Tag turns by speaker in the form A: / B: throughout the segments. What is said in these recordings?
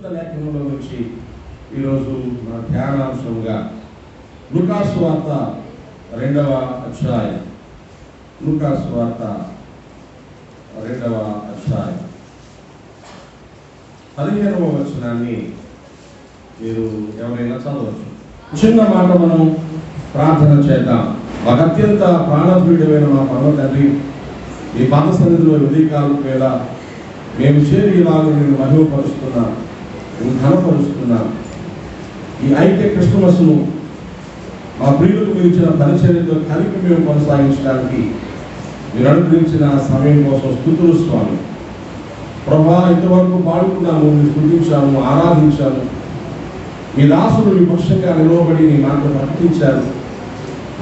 A: పరిశుద్ధ లేఖనంలో నుంచి ఈరోజు మన ధ్యానాంశంగా లూకా సువార్త 2వ అధ్యాయం, లూకా సువార్త 2వ అధ్యాయం 15వ వచనాన్ని మీరు ఎవరైనా చదవచ్చు. చిన్న మాట మనం ప్రార్థన చేద్దాం. మాకు అత్యంత ప్రాణప్రియుడమైన మా పరమ తండ్రి, ఈ పాద సన్నిధిలో ఉదయకాలం వేళ మేము చేరి ఇలాగ నేను మహిమపరుస్తున్నాం, నేను ఘనపరుస్తున్నాం. ఈ ఐక్య క్రిస్మస్ను మా ప్రియులకు మీరు ఇచ్చిన పరిచర్యతో కలిపి మేము కొనసాగించడానికి మీరు అనుగ్రహించిన సమయం కోసం స్తుతులు స్వామి. ప్రభా, ఇంతవరకు పాడుకున్నాము, మీరు స్తుతించాము, ఆరాధించాము. మీ దాసులు మీ పక్షంగా నిలవబడి నీ మాట ప్రకటించారు.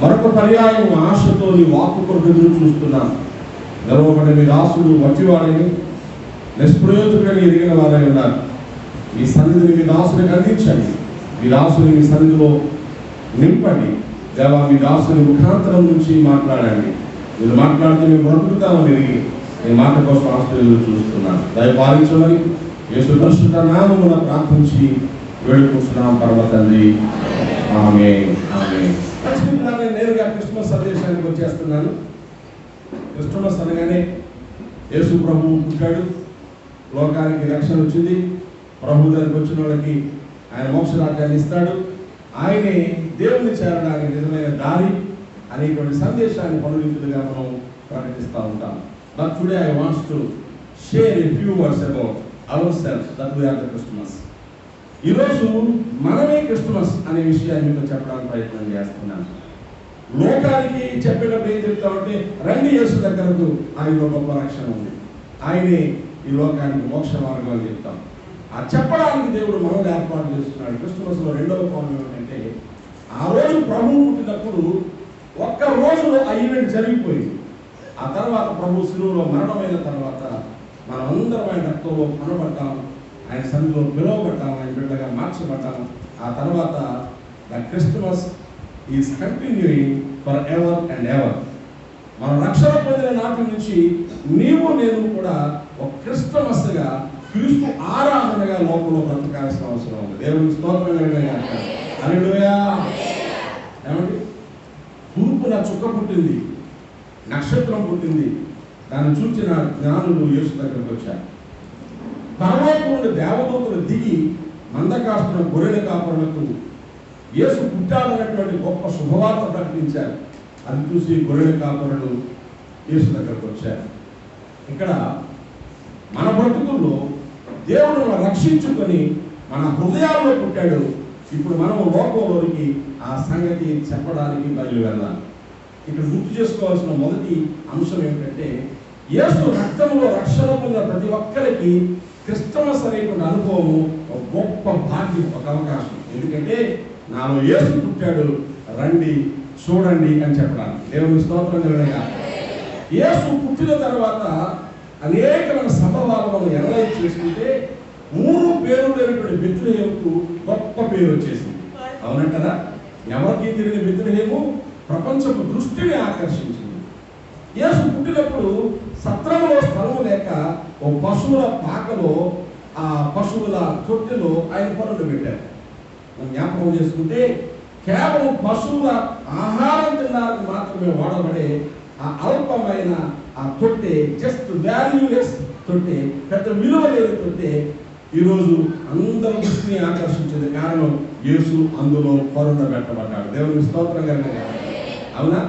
A: మరొక పర్యాయం ఆశతో నీ వాక్కు కొరకు ఎదురు చూస్తున్నాం. నిలవబడి మీ దాసులు వట్టివాడని నిష్ప్రయోజకుడని ఎదిగిన వారై ఉన్నారు. మీ సన్నిధిని మీ దాసునికి అందించండి. మీ దాసుని మీ సన్నిధిలో నింపండి. దేవా, మీ దాసుని ముఖాంతరం నుంచి మాట్లాడండి. మీరు మాట్లాడితే మేము బ్రతుకుతామని ఎరిగి మీ మాట కోసం ఆశ్చర్యంలో చూస్తున్నాను. దయపాలించమని యేసు పరిశుద్ధ నామమున ప్రార్థించి వేడుకుంటున్నాం పరమ తండ్రి. ఆమేన్. ఆమేన్. నేరుగా క్రిస్మస్ సందేశానికి వచ్చేస్తున్నాను. క్రిస్మస్ అనగానే యేసు ప్రభువు పుట్టాడు, లోకానికి రక్షణ వచ్చింది. ప్రభు దగ్గరికి వచ్చిన వాళ్ళకి ఆయన మోక్షరాజ్యాన్ని ఇస్తాడు. ఆయనే దేవుని చేరడానికి నిజమైన దారి అనేటువంటి సందేశాన్ని పలురీతులుగా మనం ప్రకటిస్తూ ఉంటాం. But today I wants to share a few words about our self that we are the Christmas. ఈరోజు మనమే క్రిస్మస్ అనే విషయాన్ని మీతో చెప్పడానికి ప్రయత్నం చేస్తున్నాను. లోకానికి చెప్పేటప్పుడు ఏం చెప్తామంటే, రండి యేసు దగ్గరకు, ఆయనలో గొప్ప రక్షణ ఉంది, ఆయనే ఈ లోకానికి మోక్ష మార్గం అని చెప్తాం. ఆ చెప్పడానికి దేవుడు మనల్ని ఏర్పాటు చేస్తున్నాడు. క్రిస్మస్లో రెండవ కోణం ఏమిటంటే, ఆ రోజు ప్రభువు పుట్టినప్పుడు ఒక్క రోజులో ఆ ఈవెంట్ జరిగిపోయింది. ఆ తర్వాత ప్రభు శిలువలో మరణమైన తర్వాత మనమందరం ఆయన రక్తంలో కొనబడ్డాం, ఆయన సన్నిధిలో పిలువబడ్డాం, ఆయన బిడ్డగా మార్చబడ్డాం. ఆ తర్వాత the Christmas is continuing for ever and ever. మనం రక్షణ పొందిన నాటి నుంచి నీవు నేను కూడా ఒక క్రిస్మస్గా, క్రీస్తు ఆరాధనగా లోకంలో బ్రతకాల్సిన అవసరం ఉంది. దేవునికి స్తోత్రం. హల్లెలూయా. ఏమండి, తూర్పున చుక్క పుట్టింది, నక్షత్రం పుట్టింది, దాన్ని చూసిన జ్ఞానులు యేసు దగ్గరకు వచ్చారు. పరలోకం నుండి దేవదూతలు దిగి మందకాస్తున్న గొర్రెల కాపరులకు యేసు పుట్టాలన్నటువంటి గొప్ప శుభవార్త ప్రకటించారు. అది చూసి గొర్రెల కాపరులు యేసు దగ్గరకు వచ్చారు. ఇక్కడ మన బ్రతుకుల్లో దేవుడు రక్షించుకొని మన హృదయాల్లో పుట్టాడు. ఇప్పుడు మనం లోకంలోనికి ఆ సంగతి చెప్పడానికి బయలువెళ్ళాలి. ఇక్కడ గుర్తు చేసుకోవాల్సిన మొదటి అంశం ఏమిటంటే, యేసు రక్తంలో రక్షణ పొందిన ప్రతి ఒక్కరికి క్రిస్మస్ అనేటువంటి అనుభవం ఒక గొప్ప భాగ్యం, ఒక అవకాశం. ఎందుకంటే నాలో యేసు పుట్టాడు, రండి చూడండి అని చెప్పడానికి. దేవుని స్తోత్రం కలుగునుగాక. యేసు పుట్టిన తర్వాత అనేకమైన సంభవాలు మనం ఎనలైజ్ చేసుకుంటే 3 పేరు లేనటువంటి బెత్లెహేముకు గొప్ప పేరు వచ్చేసింది. అవునంటారా? ఎవరికి తిరిగిన బెత్లెహేము ప్రపంచపు దృష్టిని ఆకర్షించింది. యేసు పుట్టినప్పుడు సత్రంలో స్థలం లేక ఓ పశువుల పాకలో, ఆ పశువుల తొట్టెలో ఆయన పనులు పెట్టారు. మనం జ్ఞాపకం చేసుకుంటే కేవలం పశువుల ఆహారం తినడానికి మాత్రమే వాడబడే ఆ అల్పమైన ఆ తొట్టె, జస్ట్ వాల్యూలెస్ తొట్టె, పెద్ద విలువ లేని తొట్టె ఈరోజు అందరి దృష్టిని ఆకర్షించింది. కారణం యేసు అందులో పరుండ పెట్టబడ్డాడు. దేవునికి స్తోత్రం కలుగునుగాక. అవునా?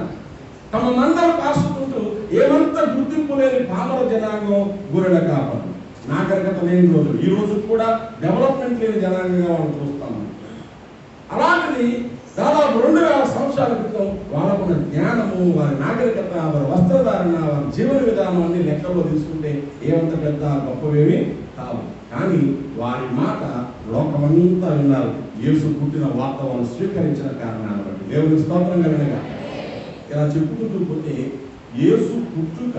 A: తమ మందలు కాసుకుంటూ ఏమంత గుర్తింపు లేని పామర జనాంగం గొర్రెల కాపరు. నాగరికత లేని రోజులు, ఈ రోజు కూడా డెవలప్మెంట్ లేని జనాంగంగా మనం చూస్తాము. అలాంటిది దాదాపు 2000 సంవత్సరాల క్రితం వాళ్ళకున్న జ్ఞానము, వారి నాగరికత, వారి వస్త్రధారణ, వారి జీవన విధానం అన్ని లెక్కలో తీసుకుంటే ఏమంత పెద్ద గొప్పవేమీ కావు. కానీ వారి మాట లోకమంతా విన్నారు. యేసు పుట్టిన వార్తలను స్వీకరించిన కారణాన్ని బట్టి. దేవుని స్తోత్రం కలుగునుగాక. ఇలా చెప్పుకుంటూ పోతే యేసు పుట్టుక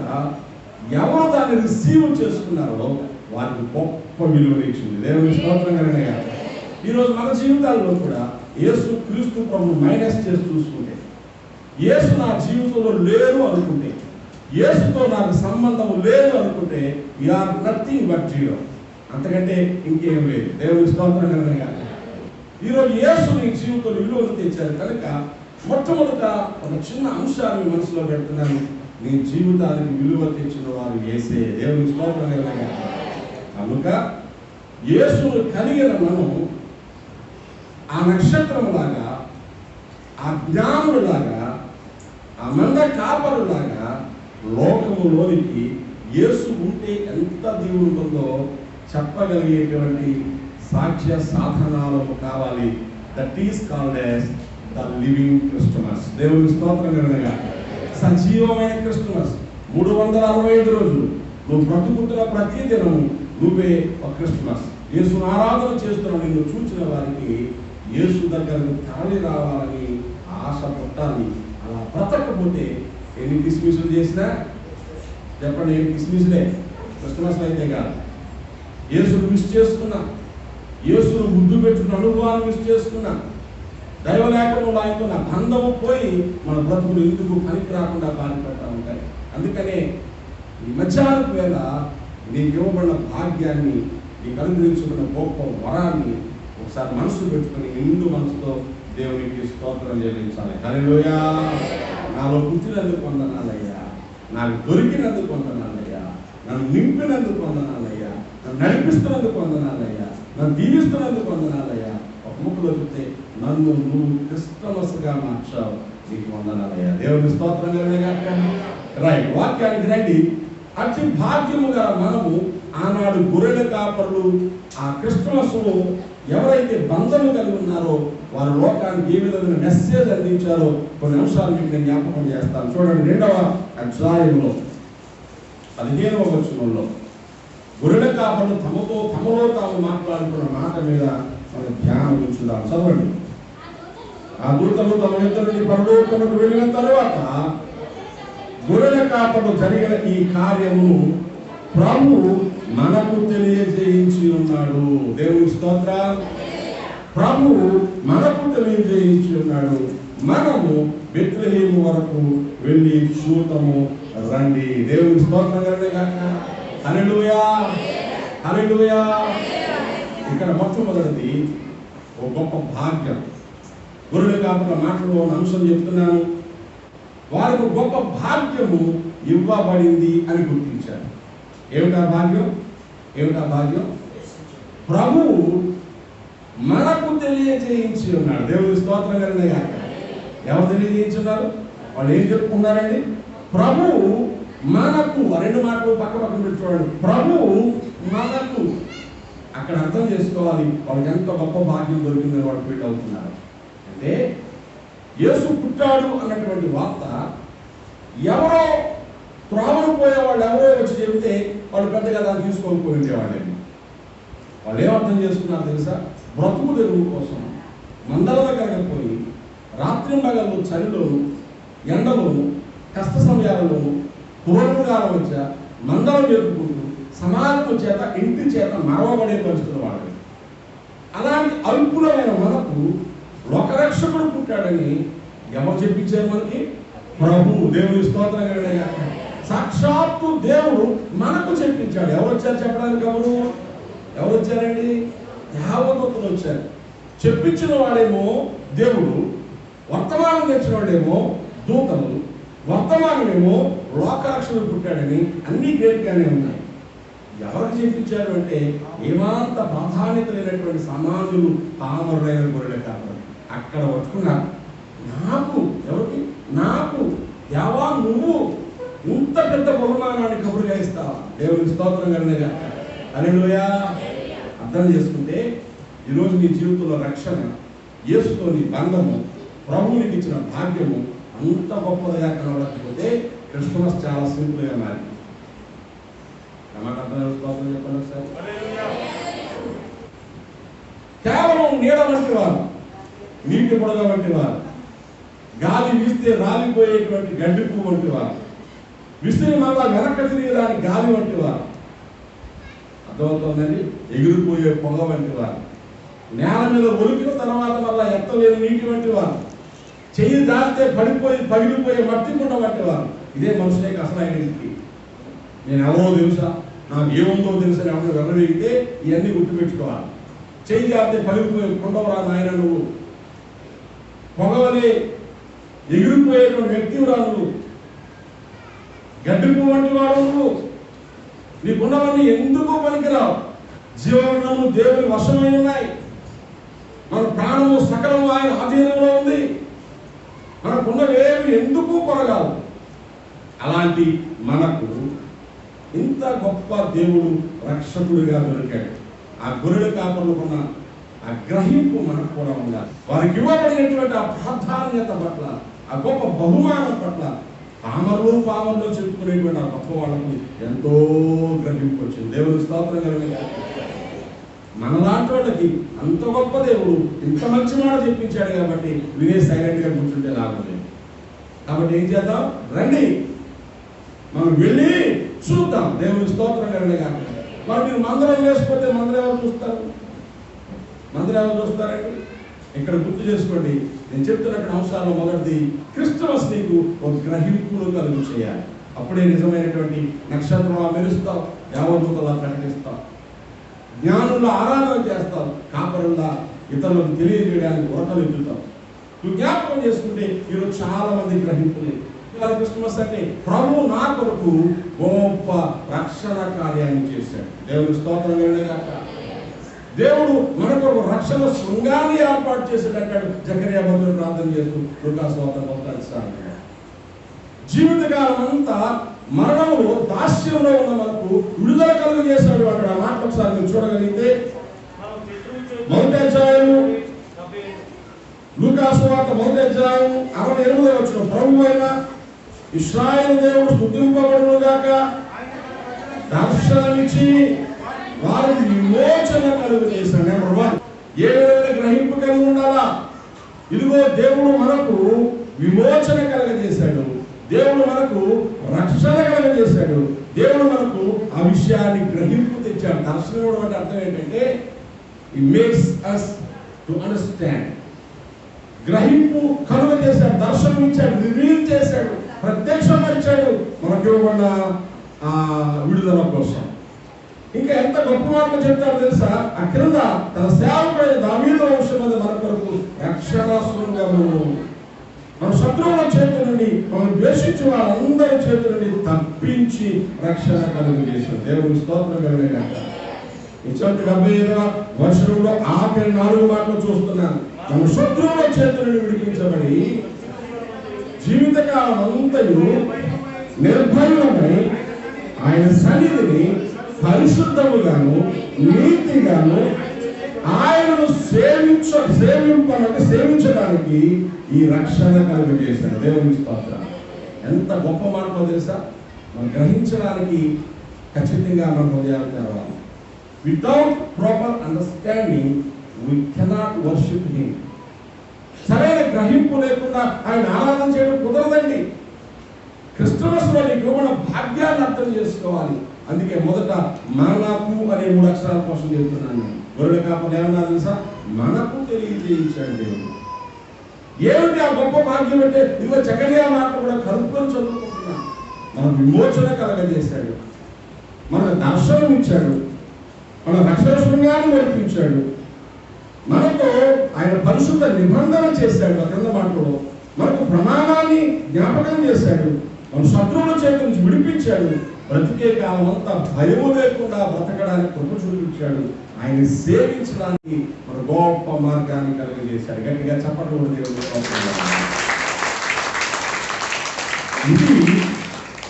A: ఎవరు దాన్ని రిసీవ్ చేసుకున్నారో వారికి గొప్ప విలువ ఇచ్చింది. దేవుని స్తోత్రం కలుగునుగాక. ఈరోజు మన జీవితాల్లో కూడా యేసు క్రీస్తు ప్రభు మైనస్ చేసి చూసుకుంటే, యేసు నా జీవితంలో లేరు అనుకుంటే, యేసుతో నాకు సంబంధం లేదు అనుకుంటే, వీఆర్ నథింగ్ బట్ జీరో. అంతకంటే ఇంకేం లేదు. దేవుని స్తోత్రం కనుక ఈరోజు యేసు నీ జీవితంలో విలువలు తెచ్చారు కనుక మొట్టమొదట ఒక చిన్న అంశాన్ని మనసులో పెడుతున్నాను. నీ జీవితానికి విలువ తెచ్చిన వారు యేసే. దేవుని స్తోత్రం కనుక యేసును కలిగిన మనం ఆ నక్షత్రములాగా, ఆ జ్ఞానులాగా, ఆ మంద కాపరులాగా లోకములోనికి యేసు ఉంటే ఎంత దేవుడు ఉందో చెప్పగలిగేటువంటి సాక్ష్య సాధనాలు కావాలి. That is called as the living Christmas. దేవుని స్తోత్రం కనుక సజీవమైన క్రిస్టమస్. 365 రోజులు నువ్వు బ్రతుకుతున్న ప్రతి దినము నువ్వే ఒక క్రిస్టమస్. యేసును ఆరాధన చేస్తున్న నిన్ను చూచిన వారికి యేసు దగ్గరకు తరలి రావాలని ఆశ పుట్టాలి. అలా బ్రతకపోతే ఎన్ని కిస్మిసులు చేసినా చెప్పండి, ఎన్ని కిస్మిసులే. క్రిస్టమస్ అయితే కాదు. యేసును మిస్ చేసుకున్నా, యేసును ముద్దు పెట్టుకున్న అనుభవాన్ని మిస్ చేసుకున్నా, దైవలేఖనంలో ఆయనతో నా బంధము పోయి మన బ్రతుకులు ఎందుకు పనికి రాకుండా బాధపడతా ఉంటాయి. అందుకనే ఈ మధ్యాహ్నం వేళ నీకు ఇవ్వబడిన భాగ్యాన్ని, నీకు అనుగ్రహించుకున్న గొప్ప వరాన్ని ఒకసారి మనసు పెట్టుకుని నిండు మనసుతో దేవునికి స్తోత్రం చెల్లించాలి. హల్లెలూయా. నాలో పుట్టినందుకు వందనాలయ్యా, నాకు దొరికినందుకు వందనాలయ్యా, నన్ను నింపినందుకు వందనాలయ్యా, నన్ను నడిపిస్తున్నందుకు వందనాలయ్యా, నన్ను దీవిస్తున్నందుకు వందనాలయ్యా. ఒక ముక్కులో చెప్తే నన్ను నువ్వు క్రిస్టమస్గా మార్చావు, నీకు వందనాలయ్యా. దేవుని స్తోత్రం కలుగుగాక. రైట్, వాక్యానికి రండి. అతి భాగ్యముగా మనము ఆనాడు గొర్రెల కాపరులు ఆ క్రిస్టమస్ను ఎవరైతే బంధము కలిగి ఉన్నారో వారు లోకానికి ఏ విధమైన మెసేజ్ అందించారో కొన్ని అంశాలు మీకు నేను జ్ఞాపకం చేస్తాను. చూడండి, 2వ అధ్యాయంలో 15వ వచనంలో గొర్రెల కాపరులు తమలో తాము మాట్లాడుతున్న మాట మీద మనం ధ్యానం ఉంచుదాం. చదవండి. ఆ దూతలు తమ యుద్ధ నుండి పరలోకమునకు వెళ్ళిన తరువాత గొర్రెల కాపరులు జరిగిన ఈ కార్యమును ప్రభువు మనకు తెలియజేయించి ఉన్నాడు. దేవుని స్తోత్రం. ప్రభువు మనకు తెలియజేయించి ఉన్నాడు. మనము బెత్లెహేము వరకు వెళ్ళి చూద్దాము రండి. దేవుని స్తోత్రం కలుగుగాక. హల్లెలూయా, హల్లెలూయా. ఇక్కడ మొట్టమొదటిది ఒక గొప్ప భాగ్యం. గొర్రెల కాపరుల మాటలో అంశం చెప్తున్నాను. వారికి గొప్ప భాగ్యము ఇవ్వబడింది అని గుర్తించారు. ఏమిటా భాగ్యం? ఏమిటా భాగ్యం? ప్రభువు మనకు తెలియజేయించి ఉన్నాడు. దేవుని స్తోత్రం కలుగుగాక. ఎవరు తెలియజేయించున్నారు? వాళ్ళు ఏం చెప్పుకున్నారండి? ప్రభువు మనకు. 2 మాటలు పక్క పక్కన పెట్టుకోండి. ప్రభువు మనకు. అక్కడ అర్థం చేసుకోవాలి వాళ్ళకి ఎంత గొప్ప భాగ్యం దొరికిందని వాళ్ళు ఫీల్ అవుతున్నారు. అంటే యేసు పుట్టాడు అన్నటువంటి వార్త ఎవరో త్రోవను పోయే వాళ్ళు ఎవరో వచ్చి చెబితే వాళ్ళు పెద్దగా దాన్ని తీసుకోకపోయి ఉండేవాళ్ళండి. వాళ్ళు ఏమర్థం చేసుకున్నారు తెలుసా? బ్రతుకు తెరువు కోసం మందల దగ్గరకు పోయి రాత్రింబగళ్ళు చలిలోను, ఎండలోను, కష్ట సమయాలలోను, పూర్వకాల మధ్య మందలు జరుపుకుంటూ సమాజం చేత, ఇంటి చేత మరవబడే పరిస్థితులు వాళ్ళు. అలాంటి అల్పులమైన మనకు లోకరక్షకుడు పుట్టాడని ఎవరు చెప్పించారు మనకి? ప్రభు. దేవుని స్తోత్రం కలుగుగాక. సాక్షాత్తు దేవుడు మనకు చెప్పించాడు. ఎవరు వచ్చారు చెప్పడానికి? ఎవరు వచ్చారండి? దేవదూతలు వచ్చారు. చెప్పించిన వాడేమో దేవుడు, వర్తమానం తెచ్చిన వాడేమో దూతలు, వర్తమానమేమో లోకరక్షకుడు పుట్టాడని అన్ని గ్రేట్గానే ఉన్నాయి. ఎవరికి చెప్పించారు అంటే ఏమాంత ప్రాధాన్యత లేనటువంటి సమాజులు, పామరులైన గొర్రెల కాపరులు అక్కడ పట్టుకున్నారు. నాకు, ఎవరికి? నాకు దేవా, నువ్వు ఇంత పెద్ద బహుమానాన్ని కబురుగా ఇస్తావా? దేవునికి స్తోత్రం కలుగుగాక. హల్లెలూయా. అర్థం చేసుకుంటే ఈరోజు నీ జీవితంలో రక్షణ, యేసుతో నీ బంధము, ప్రభువునికి ఇచ్చిన భాగ్యము అంత గొప్పదిగా కనబడకపోతే క్రిస్మస్ చాలా సింపుల్గా మారింది. చెప్పండి ఒకసారి. కేవలం నీడ వంటి వారు, నీటి పొడగ వంటి వారు, గాలి వీస్తే రాలిపోయేటువంటి గడ్డి పువ్వు వంటి వారు, విసిరి మళ్ళా వెనక్కి తిరిగేదానికి గాలి వంటి వారు, అర్థమవుతుందండి, ఎగిరిపోయే పొగ వంటి వారు, నేల మీద ఒలికిన తర్వాత మళ్ళా ఎత్తలేని నీటి వంటి వారు, చెయ్యి దాటితే పడిపోయి పగిలిపోయే మట్టి కుండ వంటి వారు. ఇదే మనుషులకి అసలు ఐడెంటిటీ. నేను ఎవరో తెలుసా? నాకు ఏముందో తెలుసని ఎవరు వెళ్ళవేగితే ఇవన్నీ గుర్తుపెట్టుకోవాలి. చేయి జాతే పగిలిపోయి కొండవరా నాయన, నువ్వు పొగవలే ఎగిరిపోయేటువంటి వ్యక్తివురా, నువ్వు గడ్డి పువ్వు వంటి వాడు, నువ్వు నీకున్నవన్నీ ఎందుకు పనికిరావు. జీవనము దేవుని వశమై ఉన్నాయి. మన ప్రాణము సకలము ఆయన ఆధీనంలో ఉంది. మనకున్నవేమి ఎందుకు కొరగావు. అలాంటి మనకు ఇంత గొప్ప దేవుడు రక్షకుడిగా దొరికాడు. ఆ గొర్రెల కాపరులకున్న ఆ గ్రహింపు మనకు కూడా ఉండాలి. వారికి ఇవ్వబడినటువంటి ఆ ప్రాధాన్యత పట్ల, ఆ గొప్ప బహుమానం పట్ల పామరులో చెప్పుకునేటువంటి ఆ గొప్ప వాళ్ళకు ఎంతో గ్రహింపు వచ్చింది. దేవుని స్తోత్రం కలుగుగా. మనలాంటి వాళ్ళకి అంత గొప్ప దేవుడు ఇంత మంచి మాట చెప్పించాడు కాబట్టి వినే సైలెంట్గా కూర్చుంటే లాభం లేదు. కాబట్టి ఏం చేద్దాం, రండి మనం వెళ్ళి చూద్దాం. దేవుని స్తోత్రం కలుగుగా. మరి మీరు మందిరం వేసిపోతే మందిరం ఎవరు చూస్తారు? మందిరం ఎవరు చూస్తారండి? ఇక్కడ గుర్తు చేసుకోండి, నేను చెప్తున్నటువంటి అంశాల్లో మొదటిది, క్రిస్టమస్ నీకు ఒక గ్రహింపును కలుగు చేయాలి. అప్పుడే నిజమైనటువంటి నక్షత్రంలా మెరుస్తావు, దేవదూతలా ప్రకటిస్తావు, జ్ఞానుల్లో ఆరాధన చేస్తావు, కాపరుల్లా ఇతరులకు తెలియజేయడానికి ఉరకలు ఎత్తుతావు. నువ్వు జ్ఞాపకం చేసుకుంటే ఈరోజు చాలా మంది గ్రహింపులే. క్రిస్మస్ అంటే ప్రభు నా కొరకు గొప్ప రక్షణ కార్యాన్ని చేశాడు. దేవుని స్తోత్రం కలుగుగాక. దేవుడు మన కొరకు రక్షణ శృంగాన్ని ఏర్పాటు చేసేటట్టాడు. జకరియా భక్తుడు ప్రార్థన చేస్తూ లూకాసు వార్త 10 జీవితకాలం అంతా మరణంలో దాస్యంలో ఉన్న మనకు విడుదల కలుగు చేశాడు అక్కడ. ఆ మాట ఒకసారి మీరు చూడగలిగితే మొదటి అధ్యాయం లూకాసు వార్త 1:68 ప్రభు అయిన ఇశ్రాయేలు దేవుడు స్తుతింపబడును గాక, దర్శనమిచ్చి వారికి విమోచన కలుగు చేశాడు. నెంబర్ 1, ఏ విధంగా గ్రహింపు కలిగి ఉండాలా? ఇదిగో దేవుడు మనకు విమోచన కలగజేశాడు, దేవుడు మనకు రక్షణ కలగజేశాడు, దేవుడు మనకు ఆ విషయాన్ని గ్రహింపు తెచ్చాడు. దర్శనం అంటే అర్థం ఏంటంటే it makes us to understand. గ్రహింపు కలుగ చేశాడు, దర్శనం ఇచ్చాడు, రివీల్ చేశాడు, ప్రత్యక్షపరిచాడు మనకు ఇవ్వబడిన విడుదల కోసం. ఇంకా ఎంత గొప్ప మాటలు చెప్తారో తెలుసా? ఆ క్రింద తన సేవకుడైన దావీదు వంశం మీద మన కొరకు రక్షణ శృంగము, మన శత్రువుల చేతి నుండి, మనం ద్వేషించి వాళ్ళందరి చేతి నుండి తప్పించి రక్షణ కలుగు చేశాడు. దేవుని స్తోత్రం కలుగుగాక. ఈ 75వ వర్షంలో ఆఖరి 4 మాటలు చూస్తున్నాను. మన శత్రువుల చేతి నుండి విడిపించబడి జీవితకాలం అంతయు నిర్భయమై ఆయన సన్నిధిని పరిశుద్ధముగాను నీతిగాను ఆయనను సేవించడానికి ఈ రక్షణ కలుగు చేశాడు. దేవుని స్తోత్రం. ఎంత గొప్ప మాటలో తెలుసా? మనం గ్రహించడానికి ఖచ్చితంగా మన హృదయాలు తెరవాలి. Without proper understanding we cannot worship him. సరైన గ్రహింపు లేకుండా ఆయన ఆరాధన చేయడం కుదరదండి. క్రిస్టమస్ లో నీకు మన భాగ్యాన్ని అర్థం చేసుకోవాలి. అందుకే మొదట మనకు అనే 3 అక్షరాల కోసం చెప్తున్నాను. గొర్రెల కాపరి ఏమన్నా తెలుసా? మనకు తెలియజేయించాడు దేవుడు. ఏమిటి ఆ గొప్ప భాగ్యం అంటే? ఇదిగో జకరియా మాట కూడా కలుపుకొని చదువుకుంటున్నాను. మన విమోచన కలగజేశాడు, మనకు దర్శనం ఇచ్చాడు, మన రక్షణ శృంగాన్ని నడిపించాడు, మనతో ఆయన పరిశుద్ధ నిబంధన చేశాడు. అక్కడ మాటలో మనకు ప్రమాణాన్ని జ్ఞాపకం చేశాడు, మన శత్రువుల చేతి నుంచి విడిపించాడు, బ్రతికే కాలం అంతా భయము లేకుండా బ్రతకడానికి కృప చూపించాడు, ఆయన సేవించడానికి మన గొప్ప మార్గాన్ని కలుగజేశాడు. గట్టిగా చెప్పడం ఇది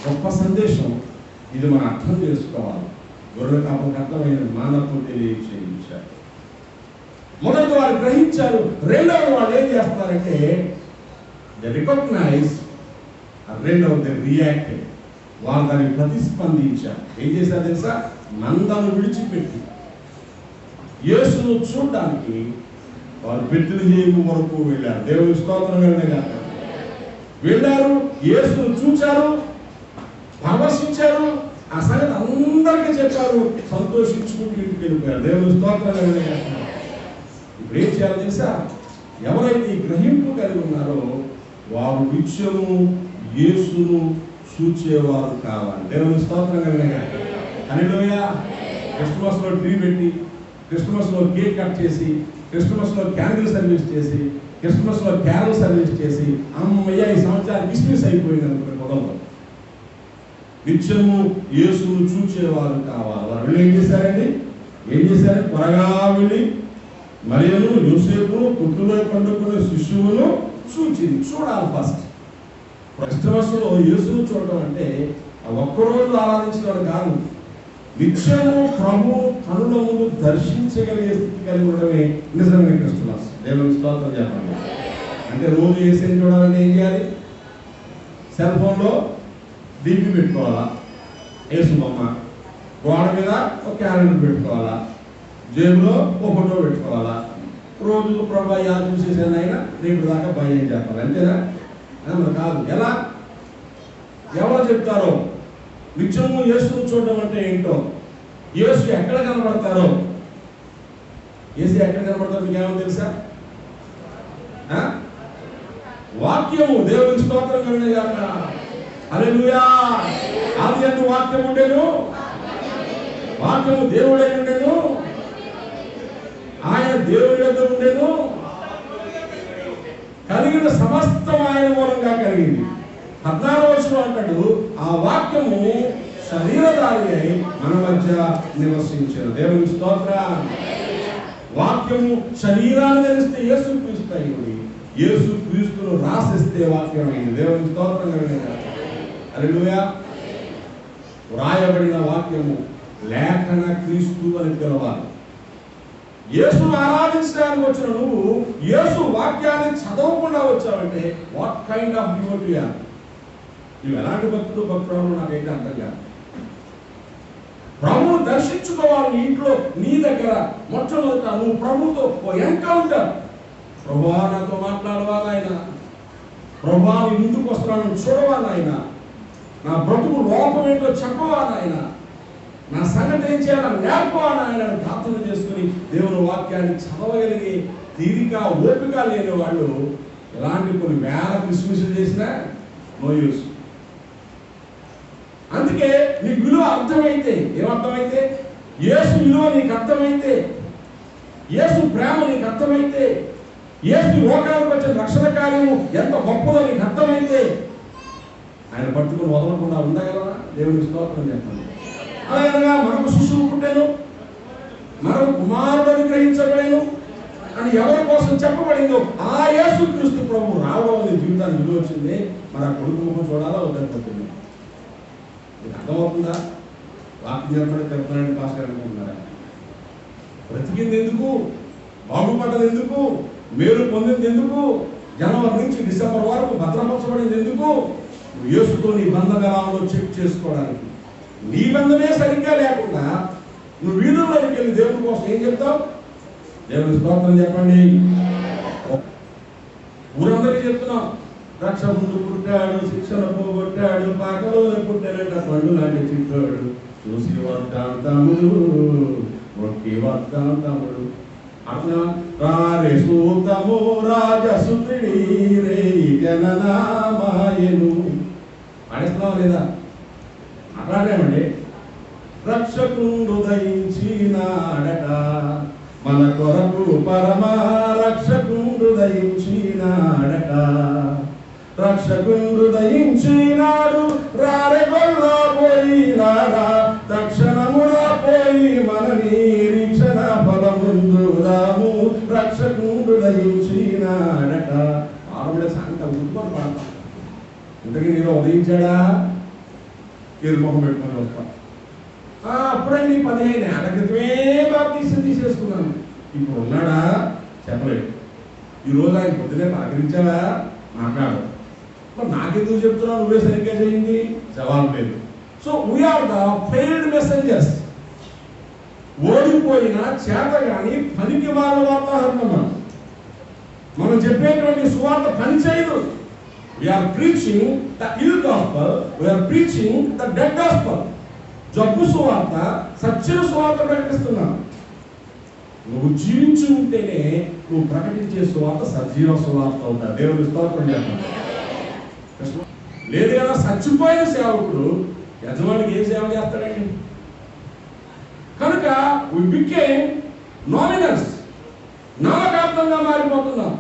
A: గొప్ప సందేశం. ఇది మనం అర్థం చేసుకోవాలి. గొర్రెల కాపరికి అర్థమైన మానవత్వం తెలియచేయించారు. మొదటి వారు గ్రహించారు. రెండవ వాళ్ళు ఏం చేస్తున్నారంటే దే రికగ్నైజ్, రెండవది రియాక్టెడ్. వాళ్ళు దాన్ని ప్రతిస్పందించారు. ఏం చేశారు తెలుసా? మందను విడిచిపెట్టి యేసును చూడడానికి వారు బెత్లెహేము వరకు వెళ్ళారు. దేవుని స్తోత్రం వెళ్ళారు, యేసును చూచారు, పరవశించారు, ఆ సంగతి అందరికీ చెప్పారు, సంతోషించుకుంటూ ఇంటికి వెళ్ళిపోయారు. దేవుని స్తోత్రం. ఇప్పుడు ఏం చేయాలో తెలుసా? ఎవరైతే ఈ గ్రహింపు కలిగి ఉన్నారో వారు నిత్యము యేసును చూచేవారు కావాలి. దేవుని స్తోత్రం. హల్లెలూయా. క్రిస్మస్లో ట్రీ పెట్టి, క్రిస్మస్లో కేక్ కట్ చేసి, క్రిస్మస్లో క్యాండిల్ సర్వీస్ చేసి, క్రిస్మస్లో క్యారల్ సర్వీస్ చేసి, అమ్మయ్య ఈ సంవత్సరానికి క్రిస్మస్ అయిపోయింది అనుకునే మొదలు. నిత్యము యేసును చూచేవారు కావాలి. వాళ్ళు ఏం చేశారండి? త్వరగా వెళ్ళి మరియను, యోసేపును, పుట్టులో పండుకునే శిశువును చూడాలి ఫస్ట్. క్రిస్మస్లో యేసును చూడటం అంటే ఒక్కరోజు ఆరాధించడం కాదు, నిత్యము ప్రభు కనుల ముందు దర్శించగలిగే స్థితి కలిగి ఉండడమే నిజమైన క్రిస్మస్. దేవుని స్తోత్రం చెప్పండి. అంటే రోజు యేసుని చూడాలంటే ఏం చేయాలి? సెల్ ఫోన్లో డీపీ పెట్టుకోవాలా, యేసు బొమ్మ, గోడ మీద ఒక క్యాలెండర్ పెట్టుకోవాలా, జేబులో ఒక ఫోటో పెట్టుకోవాలా, రోజు ప్రభు యాద చూసేసాను అయినా రేపు దాకా భయం చెప్పాలి. అంతేనా? మరి కాదు. ఎలా? ఎవరు చెప్తారో నిత్యము యేసును చూడడం అంటే ఏంటో, యేసు ఎక్కడ కనబడతారో, యేసు ఎక్కడ కనబడతారో మీకు ఏమో తెలుసా? వాక్యము. దేవునికి స్తోత్రం కలుగును గాక. హల్లెలూయా. ఆదియందు వాక్యం ఉండేను, వాక్యము దేవుడై ఉండేను, ఆయన దేవుడి యొద్ద ఉండేను, కలిగిన సమస్తం ఆయన మూలంగా కలిగింది. 14వ వచనం అంటాడు, ఆ వాక్యము శరీరధారి అయి మన మధ్య నివసించారు. దేవునికి స్తోత్రం. వాక్యము శరీరాన్ని ధరిస్తే యేసు క్రీస్తు అయింది, యేసు క్రీస్తును రాసిస్తే వాక్యం అయింది. దేవునికి స్తోత్రం కలుగును. హల్లెలూయా. వ్రాయబడిన వాక్యము లేఖన క్రీస్తు అని పిలవాలి. యేసును ఆరాధించడానికి వచ్చిన నువ్వు యేసు వాక్యాన్ని చదవకుండా వచ్చావంటే what kind of devotee are? నువ్వు ఎలాంటి భక్తుడు నాకైతే అర్థం కాదు. ప్రభువును దర్శించుకోవాలి. నీ ఇంట్లో, నీ దగ్గర మొట్టమొదట నువ్వు ప్రభుతో ఎన్కౌంటర్. ప్రభువా నాతో మాట్లాడవా నాయన, ప్రభువా నీ ముందుకు వస్తున్నాను చూడవా నాయన, నా బ్రతుకు లోపం ఏంటో చెప్పవా నాయన, నా సంగతి ఏం చేయాలని నేర్పవా నాయన ప్రార్థన చేసుకుని దేవుని వాక్యాన్ని చదవగలిగే తీరిక, ఓపిక లేని వాళ్ళు ఎలాంటి కొన్ని వేల క్రిస్మస్లు చేసినా నో యూస్. అందుకే నీకు విలువ అర్థమైతే, ఏమర్థమైతే? యేసు విలువ నీకు అర్థమైతే, యేసు ప్రేమ నీకు అర్థమైతే, యేసు లోకానికి వచ్చిన రక్షణ కార్యము ఎంత గొప్పదో నీకు అర్థమైతే ఆయన పట్టుకుని వదలకుండా ఉండగలరా? దేవునికి స్తోత్రం చెప్పండి. అలాగనగా మనకు శిశువు పుట్టెను, మనకు కుమారుడు అనుగ్రహించబడెను అని ఎవరి కోసం చెప్పబడిందో ఆ యేసు క్రీస్తు ప్రభు రావడం అనే జీవితాన్ని విలువ వచ్చింది. మన కొడుకు ముఖం చూడాలా వద్దనుకుంటుంది. మీకు అర్థమవుతుందా? వాక్యం చెప్పడానికి పాస్టర్ అనుకుంటున్నారా? బ్రతికింది ఎందుకు? బాగుపడ్డది ఎందుకు? మేలు పొందింది ఎందుకు? జనవరి నుంచి డిసెంబర్ వరకు భద్రపరచబడింది ఎందుకు? యేసుతో నీ బంధం ఎలా ఉందో చెక్ చేసుకోవడానికి. నీ బంధమే సరిగ్గా లేకుండా నువ్వు వీధుల్లోకి వెళ్ళి దేవుడి కోసం ఏం చెప్తావు? దేవుని స్తోత్రం చెప్పండి. ఊరందరికీ చెప్తున్నాం, రక్ష ముందు పుట్టాడు, శిక్షణ పోగొట్టాడు, పాకలోనే పుట్టాడంట పండు లాంటి చిట్టాడు, చూసి వద్దాం తమ్ముడు, ఒట్టి వద్దాం తమ్ముడు. అట్లా రారే సూతము రాజసుత్రుడి రే జననామాయను పాడేస్తున్నావా లేదా? అట్లాడేమండి. రక్షకుడు దయించినాడట మన కొరకు, పరమ రక్షకుడు దయించినాడట, రక్షకుడు దయించినాడు, రారెగొల్లా పోయినాడా, తక్షణమున పోయి మన నిరీక్షణ ఫలముందుదాము, రక్షకుడు దయించినాడట. ఆవిడ సంత ఉత్పత్తి పడతాం. ఇంతకీ నేను ఉదయించాడా? ఎరుముఖం పెట్టుకొని వస్తా. అప్పుడండి 15 ఏళ్ల క్రితమే బాప్తీసం తీసేసుకున్నాను. ఇప్పుడు ఉన్నాడా? చెప్పలేదు. ఈరోజు ఆయన పొద్దునే పలకరించావా? మాట్లాడు. మరి నాకెందుకు చెప్తున్నావు? నువ్వే సరిగ్గా చేయింది. జవాబు లేదు. So we are the failed messengers. ఓడిపోయిన చేత కానీ పనికి మారిన వార్తాహరణం. మనం చెప్పేటువంటి సువార్త పని చేయదు. We are preaching the ill gospel, we are preaching the dead gospel. జబ్బు సువార్త, సత్య సువార్త ప్రకటిస్తున్నాం. నువ్వు జీవించి ఉంటేనే నువ్వు ప్రకటించే సువార్త సజీవ సువార్త అవుతా. దేవుని స్తోత్రం చెప్పండి. లేదు కదా, చచ్చిపోయిన సేవకుడు యజమానికి ఏం సేవ చేస్తాడండి? we became nominals, నామకార్థంగా మారిపోతున్నాం.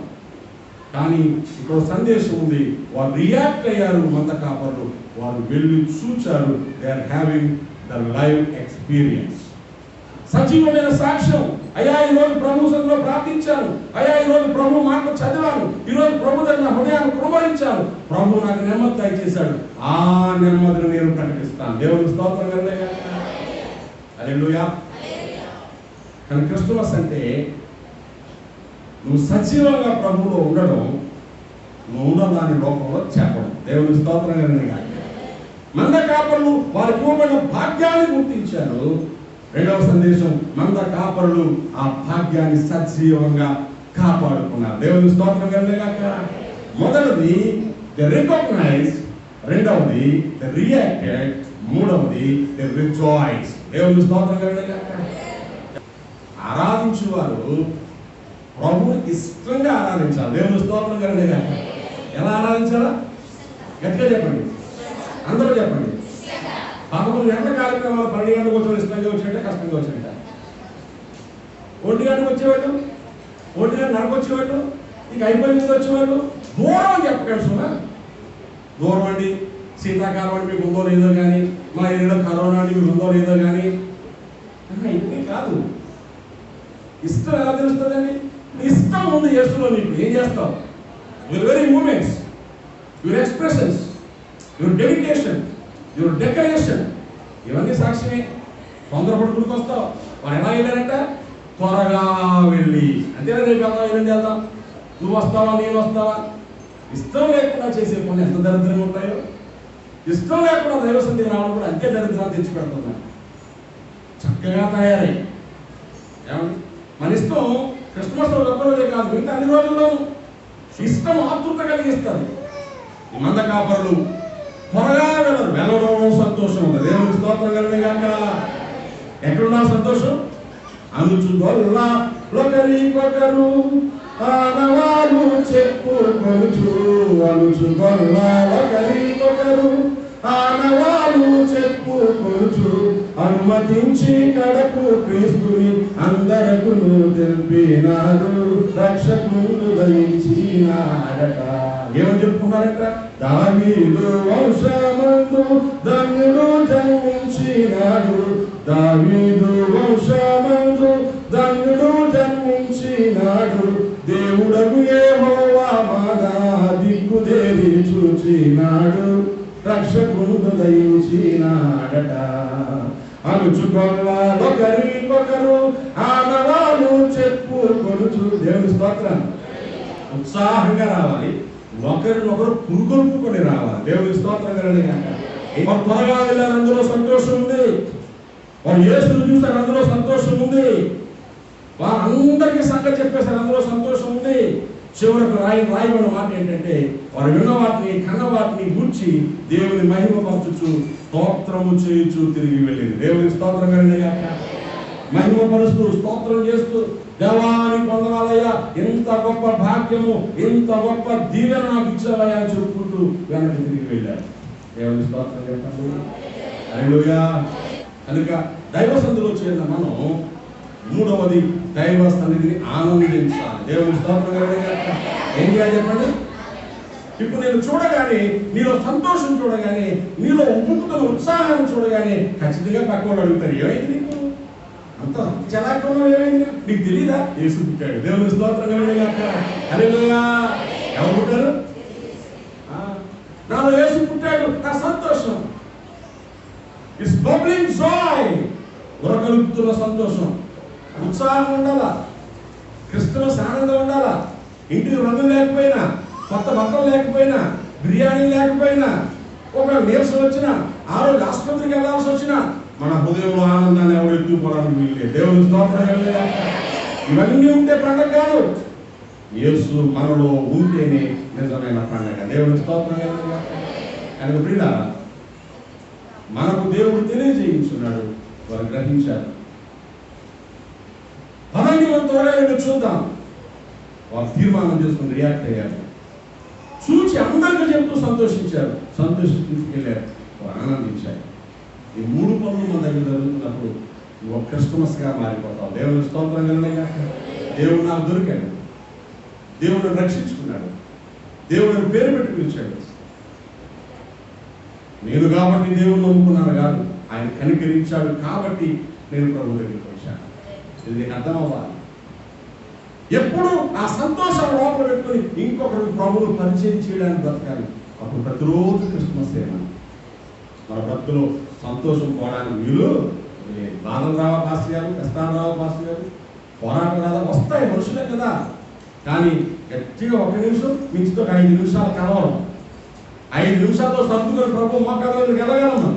A: కానీ ఇక్కడ సందేశం ఉంది, వారు రియాక్ట్ అయ్యారు. మంద కాపర్లు వారు వెళ్ళి చూచారు. They are having the live experience, సజీవమైన సాక్ష్యం. అయ్యా ఈరోజు ప్రభు సన్నిధిలో ప్రార్థించాను, అయ్యా ఈరోజు ప్రభు మాటలు చదివాను, ఈరోజు ప్రభు దగ్గర నా హృదయాన్ని కుమరించాను, ప్రభు నాకు నెమ్మది దయచేశాడు. ఆ నెమ్మదిని నేను ప్రకటిస్తాను. దేవుని స్తోత్రం కలుగుగాక. హల్లెలూయా. కానీ క్రిస్మస్ అంటే నువ్వు సజీవంగా ప్రభువులో ఉండడం, నువ్వు ఉన్నదాని లోకంలో చెప్పడం. దేవుని స్తోత్రం కలుగుగాక. మంద కాపరులు వారికి ఇవ్వబడిన భాగ్యాన్ని గుర్తించారు. రెండవ సందేశం, మంద కాపరులు ఆ భాగ్యాన్ని సజీవంగా కాపాడుకున్నారు. దేవుని స్తోత్రం కలుగుగాక. మొదటిది దే రికగ్నైజ్, రెండవది దే రియాక్టెడ్, మూడవది దే రిజాయిస్. దేవుని స్తోత్రం కలుగుగాక. ఆరాధించేవారు ప్రభువుని ఇష్టంగా ఆరాధించాలి. దేవుని స్తోత్రం కలుగుగాక. ఎలా ఆరాధించాలా? గట్టిగా చెప్పండి, అందరూ చెప్పండి. 11 గంటల కార్యక్రమాలు 12 గంటలకు వచ్చేవాడు ఇష్టంగా వచ్చేట, కష్టంగా వచ్చేట. 1 గంటకు వచ్చేవాడు, 1 గంట నరకు వచ్చేవాడు, ఇక అయిపోయింది వచ్చేవాడు. దూరం అని చెప్పగలరు సుమా. దూరం అండి, శీతాకాలం అంటే మీకు ఉందో లేదో కానీ, మా ఏరియాలో కరోనా అంటే మీకు ఉందో లేదో కానీ, ఇవన్నీ కాదు. ఇష్టం ఎలా తెలుస్తుందండి? ఇష్టం ఉంది యేసులో, నీకు ఏం చేస్తావు? Your very moments, your expressions, your dedication, your decoration, ఇవన్నీ సాక్ష్యమే. తొందరపడి గుడికి వస్తావు. వారు ఎలా వెళ్ళారంట? త్వరగా వెళ్ళి. అంతేనా? రేపు వెళ్దాం, ఎల్లుండి వెళ్దాం, నువ్వు వస్తావా నేను వస్తావా? ఇష్టం లేకుండా చేసే పనులు ఎంత దరిద్రంగా ఉంటాయో. ఇష్టం లేకుండా దైవ సన్నిధికి రావడం కూడా అంతే దరిద్రాన్ని తెచ్చిపెడుతున్నాను. చక్కగా తయారై ఏమండి, మన ఇష్టం క్రిస్మస్ రోజు ఒక్క రోజే కాదు, మిగతా అన్ని రోజుల్లోనూ ఇష్టం ఆతృత కలిగిస్తుంది. ఈ మంద కాపరులు త్వరగా వెళ్ళడం సంతోషం ఉంది. దేవుని స్తోత్రం కలుగుగాక. ఎక్కడున్నా సంతోషం? అనుచుగొల్ల ఒకరికొకరు ఆనవాలు చెప్పుకొనుచు, అనుచుగొల్ల ఒకరికొకరు ఆనవాలు చెప్పుకొనుచు, అనుమతించి కడకు క్రీస్తుని అందరకు తెలిపినాడు, రక్షకుడు దయించినాడట. ఏమని చెప్పుకున్నారట? దావీదు వంశమందు ధన్యుడు జన్మించినాడు, దావీదు వంశమందు ధన్యుడు జన్మించినాడు, దేవుడకు యెహోవా మాదా దిక్కుదేరి చూచినాడు, రక్షకుడు దయించినాడట. అనుచుకొల్ల ఒకరికొకరు ఆనవాలు చెప్పుకొనుచు. దేవుని స్తోత్రం. ఉత్సాహంగా రావాలి, ఒకరినొకరు పురుగొల్పుకొని రావాలి. దేవుని స్తోత్రం కలుగుగాక. వారు త్వరగా వెళ్ళారు, అందులో సంతోషం ఉంది. వారు యేసును చూస్తారు, అందులో సంతోషం ఉంది. వారందరికీ సంగతి చెప్పేశారు, అందులో సంతోషం ఉంది. చివరకు రాయబడిన మాట ఏంటంటే, వారు విన్న వాటిని కన్న వాటిని గూర్చి దేవుని మహిమపరచుచు స్తోత్రము చేయుచు తిరిగి వెళ్ళింది. దేవుని స్తోత్రం కలుగుగాక. మహిమపరుస్తూ స్తోత్రం చేస్తూ, దేవాని పొందనాలయ్యా, ఎంత గొప్ప భాగ్యము, ఎంత గొప్ప దీవెన నాకు ఇచ్చావయ్యా అని చెప్పుకుంటూ వెనక్కి తిరిగి వెళ్ళారు. దేవుని స్తోత్రం చెప్పండి. హల్లెలూయా. కనుక దైవ సన్నిధిలో చేరిన మనం మూడవది దైవ సన్నిధిని ఆనందించాలి. దేవుని స్తోత్రం కలుగుగాక. ఏం చేయాలి చెప్పండి? ఇప్పుడు నేను చూడగానే, నీలో సంతోషం చూడగానే, నీలో ఉప్పుతున్న ఉత్సాహాన్ని చూడగానే ఖచ్చితంగా పక్కన అడుగుతారు, ఏమైంది నీకు అంత చలాకంలో, ఏమైంది నీకు తెలీదా? యేసు పుట్టాడు. దేవుని స్తోత్రం కలుగుగాక. హల్లెలూయా. ఎవరు పుట్టారు? నాలో యేసు పుట్టాడు, నా సంతోషం. ఇట్స్ బబ్లింగ్ జాయ్, ఉరకలుపుతున్న సంతోషం. ఉత్సాహం ఉండాలా, క్రిస్మస్ ఆనందం ఉండాలా. ఇంటికి రంగులు లేకపోయినా, కొత్త బట్టలు లేకపోయినా, బిర్యానీ లేకపోయినా, ఒక నీరసం వచ్చినా, ఆ రోజు ఆసుపత్రికి వెళ్ళాల్సి వచ్చినా, మన హృదయంలో ఆనందాన్ని ఎవరు ఎత్తుకోవడానికి వీల్లేదు. దేవుని స్తోత్రం కలుగుగాక. ఇవన్నీ ఉంటే పండగ కాదు, యేసు మనలో ఉంటేనే నిజమైన పండగ. దేవుని స్తోత్రం కలుగుగాక. కనుక ప్రియులారా, మనకు దేవుడు తెలియజేయించున్నాడు, వారు గ్రహించారు. పదండి మనం త్వరగా వెళ్ళి చూద్దాం. వారు తీర్మానం చేసుకుని రియాక్ట్ అయ్యారు. చూచి అందరికీ చెప్తూ సంతోషించారు, సంతోషించి తీసుకెళ్ళారు, వారు ఆనందించారు. ఈ 3 పనులు మన దగ్గర జరుగుతున్నప్పుడు నువ్వు క్రిస్మస్గా మారిపోతావు. దేవుని స్తోత్రం కలుగునుగా. దేవుడు నాకు దొరికాడు, దేవుడు రక్షించుకున్నాడు, దేవుడు పేరు పెట్టి పిలిచాడు. నేను కాబట్టి దేవుడు నమ్ముకున్నాను కాదు, ఆయన కనికరించాడు కాబట్టి నేను ప్రభు దగ్గరికి వచ్చాను. ఇది నీకు అర్థం అవ్వాలి. ఎప్పుడు ఆ సంతోషం లోపల పెట్టుకుని ఇంకొకరికి ప్రభువును పరిచయం చేయడానికి బ్రతకాలి. అప్పుడు ప్రతిరోజు క్రిస్మస్ ఏమన్నా మన బ్రతుకులో సంతోషం పోవడానికి వీలు బాధలు రావా పాస్టర్ గారు, కష్టాలు రావా పాస్టర్ గారు, పోరాటం రాదా, వస్తాయి, మనుషులే కదా. కానీ గట్టిగా 1 నిమిషం మించితో 5 నిమిషాలు కలవడం, 5 నిమిషాలతో సర్దుకొని ప్రభు మోకాళ్ళకి వెళ్ళగలం.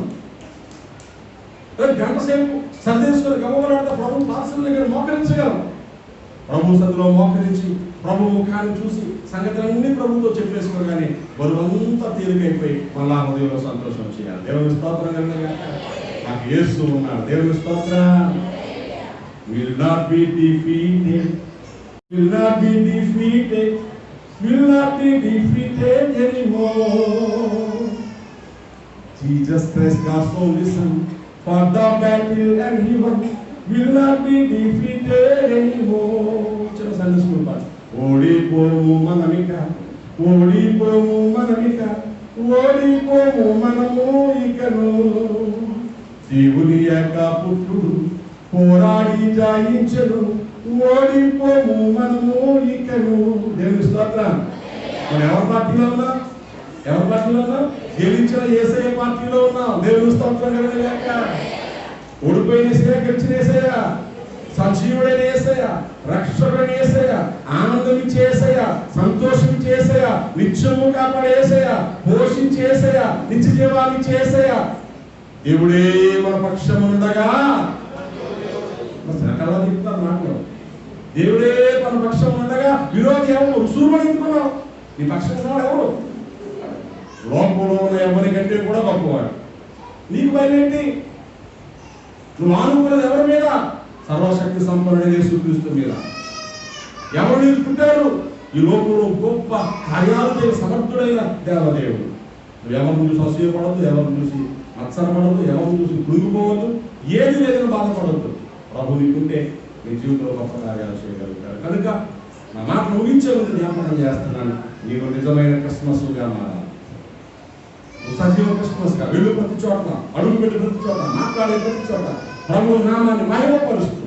A: మనం గంట సేపు సర్దేసుకొని గమవలాడితే ప్రభు పార్సల్ దగ్గర మోకరించగలం. ప్రభు సన్నిధిలో మోకరించి ప్రభు ముఖాన్ని చూసి సంగతులన్నీ ప్రభుతో చెప్పేసుకోగానే బరువంతా తేలికైపోయి మళ్ళా హృదయంలో సంతోషం చేయాలి. దేవుని స్తోత్రం కలుగునుగా. నాకు యేసు ఉన్నాడు. దేవుని స్తోత్రం. Will not be defeated, will not be defeated, will not be defeated anymore. Jesus Christ, God's only Son, for the battle and he won, will not be defeated anymore. చలో సండే స్కూల్ పాట. ఓడిపోము మనమిక, ఓడిపోము మనమిక, ఓడిపోము మనము ఇకను, దేవుని యొక్క పుత్రుడు పోరాడి జయించెను, ఓడిపోము మనము ఇకను. దేవుని స్తోత్రం. మనం ఎవరి పార్టీలో ఉన్నాం? ఎవరి పార్టీలో ఉన్నాం? గెలిచిన యేసయ్య పార్టీలో ఉన్నాం. దేవుని స్తోత్రం కలుగునుగాక. ఓడిపోయిన యేసయ్య, గెలిచిన యేసయ్య, సజీవుడైన యేసయ్య, రక్షకుడైన యేసయ్య, ఆనందం ఇచ్చే యేసయ్య, సంతోషం ఇచ్చే యేసయ్య, నిత్యము కాపాడే యేసయ్య, పోషించే యేసయ్య, నిత్య జీవాన్ని ఇచ్చే యేసయ్య. దేవుడే మన పక్షం ఉండగా రకరకాల చెప్తారు మాటలు. దేవుడే మన పక్షం ఉండగా విరోధి ఎవరు? రుసూరుని ఎందుకున్నావు? నీ పక్షం ఉన్నవాడు ఎవరు? లోకంలో ఉన్న ఎవరి కంటే కూడా గొప్పవాడు. నీకు భయం ఏంటి? నువ్వు ఆనుకున్నది ఎవరి మీద? సర్వశక్తి సంపన్నుడైన యేసుక్రీస్తు మీద. ఎవరు నీకు పుట్టారు? ఈ లోకంలో గొప్ప కార్యాలు చేయ సమర్థుడైన దేవదేవుడు. నువ్వు ఎవరిని చూసి అసూయపడద్దు, ఎవరిని చూసి మత్సరపడద్దు, ఎవరిని చూసి కృంగిపోవద్దు, ఏది లేదని బాధపడద్దు. ప్రభు నీకుంటే నీ జీవితంలో గొప్ప కార్యాలు చేయగలుగుతారు. కనుక నా మాట ముగించే ముందు జ్ఞాపకం చేస్తున్నాను, నీకు నిజమైన క్రిస్మస్గా మారాలి. సజీవ క్రిస్మస్గా వెళ్ళు ప్రతి చోట, అడుగు పెట్టి ప్రతి చోట, మాట్లాడే ప్రతి చోట ప్రభు నామాన్ని మహిమపరుస్తూ,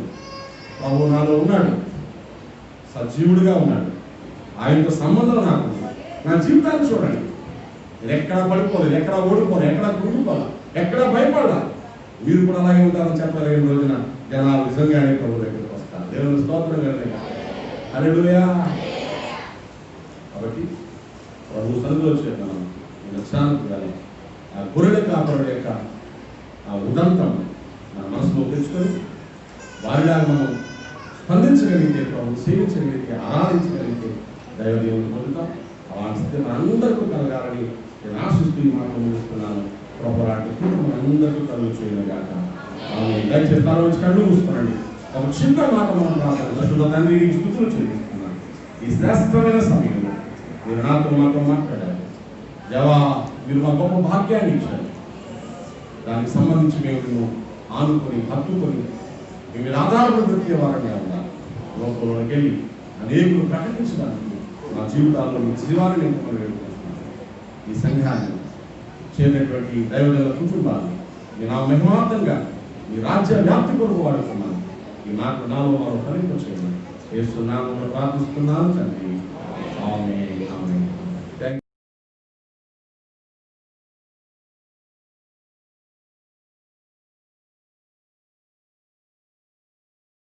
A: ప్రభు నాలో ఉన్నాడు, సజీవుడిగా ఉన్నాడు, ఆయనతో సంబంధం నాకు, నా జీవితాన్ని చూడండి. నేను ఎక్కడా పడిపోలేదు, ఎక్కడా ఓడిపోను, ఎక్కడా కృంగిపోను, ఎక్కడా భయపడాలి. మీరు కూడా అలాగే ఉంటారని చెప్పలేని రోజున జనాలు నిజంగానే ప్రభు దగ్గరికి వస్తారు. దేవుని స్తోత్రం కలుగునుగాక. హల్లెలూయా. కాబట్టి ప్రభు సన్నిధిలో చేద్దాం. లక్షానికి కానీ ఆ గొర్రెల కాపరుల యొక్క ఆ ఉదంతం మన మనసులో తెచ్చుకొని వారిలాగా మనం స్పందించగలిగితే, ప్రభు సేవించగలిగితే, ఆరాధించగలిగితే దైవదేవుని పొందుతాం. అలాంటి మనందరికీ కలగాలని నేను ఆశిస్తూ ఈ మాట ముగిస్తున్నాను. ప్రభు లాంటి మనందరికీ కలుగు చేయగాక. దయచేసి తల వచ్చి కళ్ళు మూసుకోనండి. ఒక చిన్న మాట మనం ప్రార్థన. తండ్రి, ఈ స్తుతులు చెల్లిస్తున్నాను. ఈ శ్రేష్టమైన సమయంలో మీరు నాతో మాట్లాడారు. దేవా, మీరు మా గొప్ప భాగ్యాన్ని ఇచ్చారు. దానికి సంబంధించి మేము ఆనుకొని హత్తుకొని మీరు ఆధారపడి దొరికే వారనే ఉన్నారు. లోకంలోకి వెళ్ళి అనేకులు ప్రకటించడానికి మా జీవితాల్లో మీ జీవాన్ని నింపుకొని వేడుకుంటున్నాను. ఈ సంఘాన్ని చేరినటువంటి దైవజనుల కుటుంబాలు మీ నా మహిమార్థంగా మీ రాజ్య వ్యాప్తి కొరకు వాడుతున్నాను. ఈ మాట నాలో మరో ఫలింప చేయండి. యేసు నామములో ప్రార్థిస్తున్నాను తండ్రి. ఆమేన్. ఆమేన్.